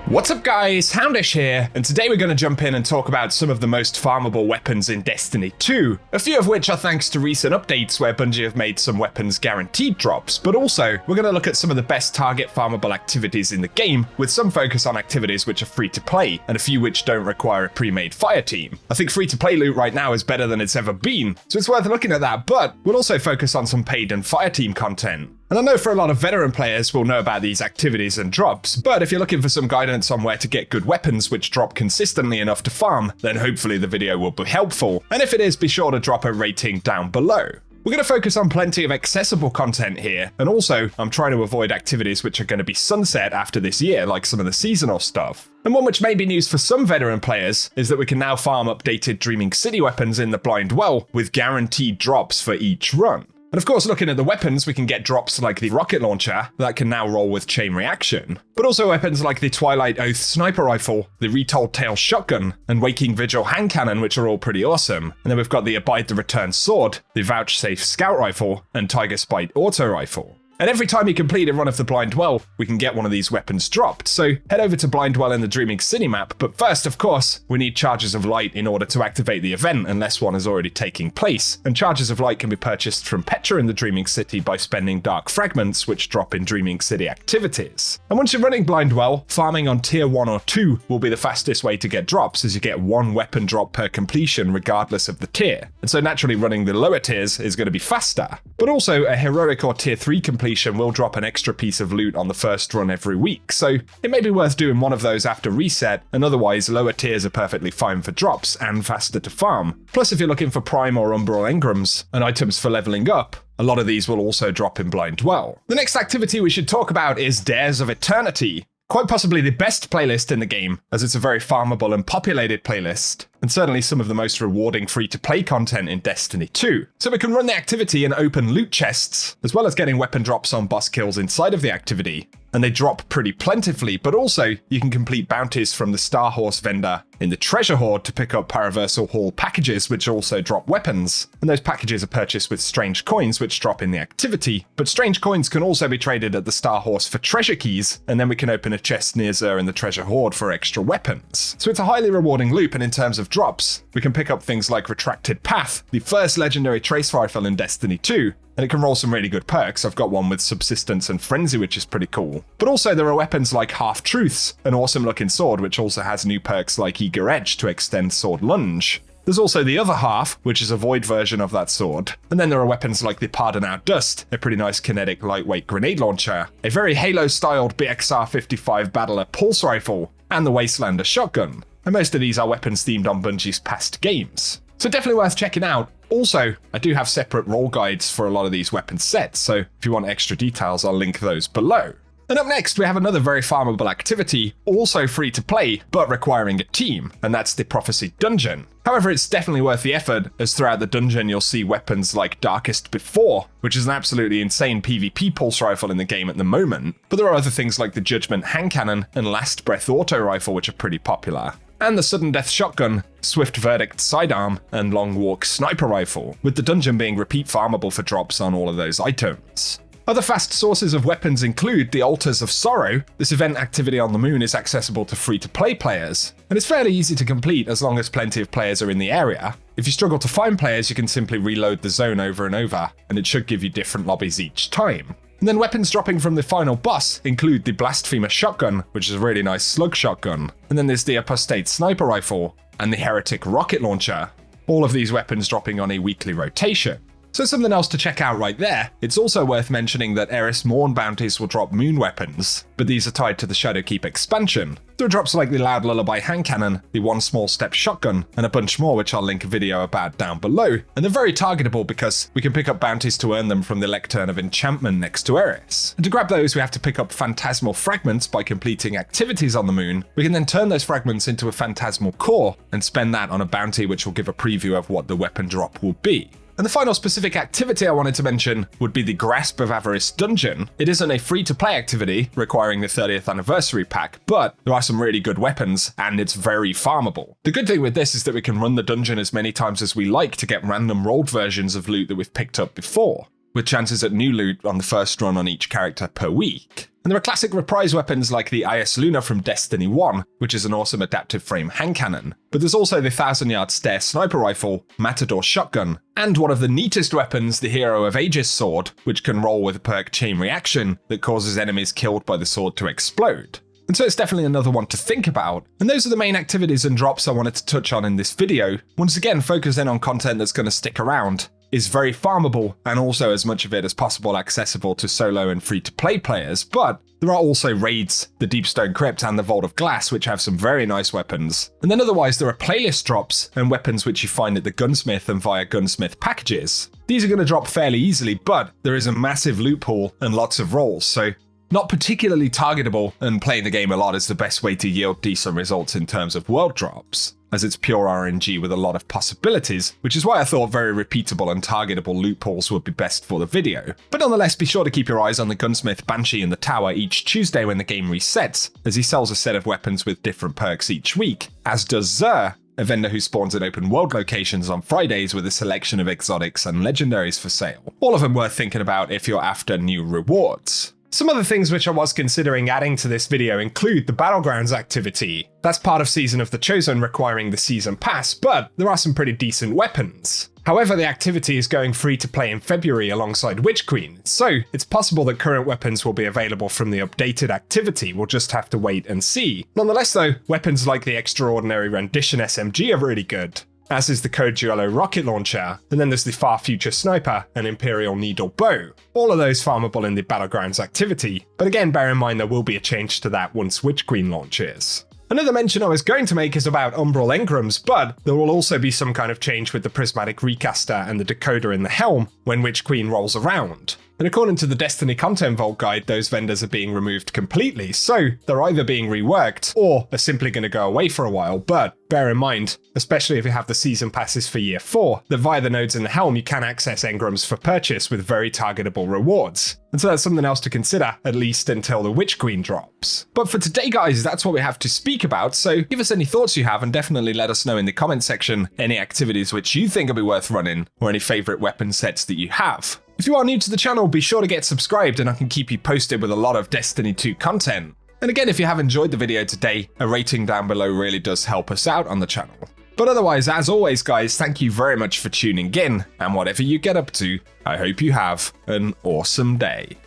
What's up guys, Houndish here, and today we're going to jump in and talk about some of the most farmable weapons in Destiny 2, a few of which are thanks to recent updates where Bungie have made some weapons guaranteed drops, but also we're going to look at some of the best target farmable activities in the game, with some focus on activities which are free to play, and a few which don't require a pre-made fire team. I think free to play loot right now is better than it's ever been, so it's worth looking at that, but we'll also focus on some paid and fire team content. And I know for a lot of veteran players will know about these activities and drops, but if you're looking for some guidance on where to get good weapons which drop consistently enough to farm, then hopefully the video will be helpful. And if it is, be sure to drop a rating down below. We're going to focus on plenty of accessible content here, and also I'm trying to avoid activities which are going to be sunset after this year, like some of the seasonal stuff. And one which may be news for some veteran players is that we can now farm updated Dreaming City weapons in the Blind Well with guaranteed drops for each run. And of course, looking at the weapons, we can get drops like the rocket launcher that can now roll with chain reaction, but also weapons like the Twilight Oath sniper rifle, the Retold Tale shotgun, and Waking Vigil hand cannon, which are all pretty awesome. And then we've got the Abide the Return sword, the Vouchsafe scout rifle, and Tiger Spite auto rifle. And every time you complete a run of the Blind Well, we can get one of these weapons dropped, so head over to Blind Well in the Dreaming City map, but first, of course, we need Charges of Light in order to activate the event unless one is already taking place, and Charges of Light can be purchased from Petra in the Dreaming City by spending Dark Fragments, which drop in Dreaming City activities. And once you're running Blind Well, farming on tier 1 or 2 will be the fastest way to get drops, as you get one weapon drop per completion regardless of the tier, and so naturally running the lower tiers is going to be faster. But also, a heroic or tier 3 completion will drop an extra piece of loot on the first run every week, so it may be worth doing one of those after reset, and otherwise lower tiers are perfectly fine for drops and faster to farm. Plus, if you're looking for Prime or Umbral Engrams and items for leveling up, a lot of these will also drop in Blind Well. The next activity we should talk about is Dares of Eternity. Quite possibly the best playlist in the game, as it's a very farmable and populated playlist, and certainly some of the most rewarding free-to-play content in Destiny 2. So we can run the activity and open loot chests, as well as getting weapon drops on boss kills inside of the activity, and they drop pretty plentifully, but also you can complete bounties from the Star Horse vendor in the Treasure Hoard to pick up Paraversal Hall packages which also drop weapons, and those packages are purchased with strange coins which drop in the activity, but strange coins can also be traded at the Star Horse for treasure keys, and then we can open a chest near Xur in the Treasure Hoard for extra weapons. So it's a highly rewarding loop, and in terms of drops, we can pick up things like Retracted Path, the first legendary trace rifle in Destiny 2, and it can roll some really good perks. I've got one with Subsistence and Frenzy, which is pretty cool. But also there are weapons like Half-Truths, an awesome looking sword which also has new perks like Eager Edge to extend sword lunge. There's also the other half, which is a void version of that sword. And then there are weapons like the Pardon Our Dust, a pretty nice kinetic lightweight grenade launcher, a very Halo-styled BXR-55 Battler pulse rifle, and the Wastelander shotgun. And most of these are weapons themed on Bungie's past games. So definitely worth checking out. Also, I do have separate roll guides for a lot of these weapon sets, so if you want extra details, I'll link those below. And up next, we have another very farmable activity, also free to play, but requiring a team, and that's the Prophecy Dungeon. However, it's definitely worth the effort, as throughout the dungeon you'll see weapons like Darkest Before, which is an absolutely insane PvP pulse rifle in the game at the moment, but there are other things like the Judgment hand cannon and Last Breath auto rifle which are pretty popular. And the Sudden Death shotgun, Swift Verdict sidearm, and Long Walk sniper rifle, with the dungeon being repeat farmable for drops on all of those items. Other fast sources of weapons include the Altars of Sorrow. This event activity on the moon is accessible to free-to-play players, and it's fairly easy to complete as long as plenty of players are in the area. If you struggle to find players, you can simply reload the zone over and over, and it should give you different lobbies each time. And then weapons dropping from the final boss include the Blasphemer shotgun, which is a really nice slug shotgun, and then there's the Apostate sniper rifle, and the Heretic rocket launcher. All of these weapons dropping on a weekly rotation. So something else to check out right there. It's also worth mentioning that Eris Morn bounties will drop moon weapons, but these are tied to the Shadowkeep expansion. There are drops like the Loud Lullaby hand cannon, the One Small Step shotgun, and a bunch more which I'll link a video about down below, and they're very targetable because we can pick up bounties to earn them from the Lectern of Enchantment next to Eris. And to grab those we have to pick up Phantasmal Fragments by completing activities on the moon. We can then turn those fragments into a Phantasmal Core and spend that on a bounty which will give a preview of what the weapon drop will be. And the final specific activity I wanted to mention would be the Grasp of Avarice dungeon. It isn't a free-to-play activity requiring the 30th anniversary pack, but there are some really good weapons, and it's very farmable. The good thing with this is that we can run the dungeon as many times as we like to get random rolled versions of loot that we've picked up before. with chances at new loot on the first run on each character per week. And there are classic reprise weapons like the IS Luna from Destiny 1, which is an awesome adaptive frame hand cannon. But there's also the 1000-yard stare sniper rifle, Matador shotgun, and one of the neatest weapons, the Hero of Aegis sword, which can roll with a perk chain reaction that causes enemies killed by the sword to explode. And so it's definitely another one to think about. And those are the main activities and drops I wanted to touch on in this video. Once again, focusing on content that's going to stick around, is very farmable, and also as much of it as possible accessible to solo and free-to-play players, but there are also raids, the Deepstone Crypt and the Vault of Glass, which have some very nice weapons. And then otherwise there are playlist drops and weapons which you find at the gunsmith and via gunsmith packages. These are going to drop fairly easily, but there is a massive loot pool and lots of rolls, so not particularly targetable, and playing the game a lot is the best way to yield decent results in terms of world drops, as it's pure RNG with a lot of possibilities, which is why I thought very repeatable and targetable loot pools would be best for the video. But nonetheless, be sure to keep your eyes on the Gunsmith, Banshee in the tower each Tuesday when the game resets, as he sells a set of weapons with different perks each week, as does Xur, a vendor who spawns in open world locations on Fridays with a selection of exotics and legendaries for sale. All of them worth thinking about if you're after new rewards. Some other things which I was considering adding to this video include the Battlegrounds activity. That's part of Season of the Chosen requiring the Season Pass, but there are some pretty decent weapons. However, the activity is going free to play in February alongside Witch Queen, so it's possible that current weapons will be available from the updated activity. We'll just have to wait and see. Nonetheless though, weapons like the Extraordinary Rendition SMG are really good, as is the Code Duello rocket launcher, and then there's the Far Future Sniper and Imperial Needle Bow. All of those farmable in the Battlegrounds activity, but again bear in mind there will be a change to that once Witch Queen launches. Another mention I was going to make is about Umbral Engrams, but there will also be some kind of change with the Prismatic Recaster and the decoder in the helm when Witch Queen rolls around. And according to the Destiny Content Vault guide, those vendors are being removed completely, so they're either being reworked or are simply going to go away for a while. But bear in mind, especially if you have the season passes for year 4, that via the nodes in the helm you can access engrams for purchase with very targetable rewards. And so that's something else to consider, at least until the Witch Queen drops. But for today guys, that's what we have to speak about, so give us any thoughts you have and definitely let us know in the comment section any activities which you think will be worth running, or any favourite weapon sets that you have. If you are new to the channel, be sure to get subscribed and I can keep you posted with a lot of Destiny 2 content. And again, if you have enjoyed the video today, a rating down below really does help us out on the channel. But otherwise, as always guys, thank you very much for tuning in, and whatever you get up to, I hope you have an awesome day.